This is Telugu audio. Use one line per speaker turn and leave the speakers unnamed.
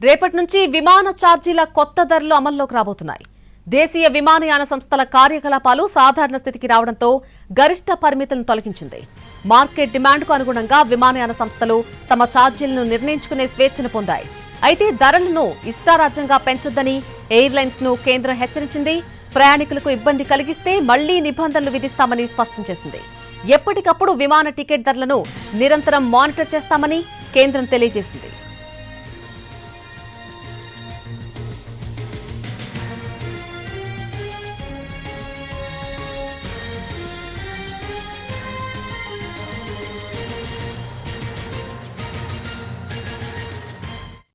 రేపటి నుంచి విమాన ఛార్జీల కొత్త ధరలు అమల్లోకి రాబోతున్నాయి. దేశీయ విమానయాన సంస్థల కార్యకలాపాలు సాధారణ స్థితికి రావడంతో గరిష్ట పరిమితులను తొలగించింది. మార్కెట్ డిమాండ్కు అనుగుణంగా విమానయాన సంస్థలు తమ ఛార్జీలను నిర్ణయించుకునే స్వేచ్ఛను పొందాయి. అయితే ధరలను ఇష్టారాజ్యంగా పెంచొద్దని ఎయిర్లైన్స్ ను కేంద్రం హెచ్చరించింది. ప్రయాణికులకు ఇబ్బంది కలిగిస్తే మళ్లీ నిబంధనలు విధిస్తామని స్పష్టం చేసింది. ఎప్పటికప్పుడు విమాన టికెట్ ధరలను నిరంతరం మానిటర్ చేస్తామని కేంద్రం తెలియజేసింది.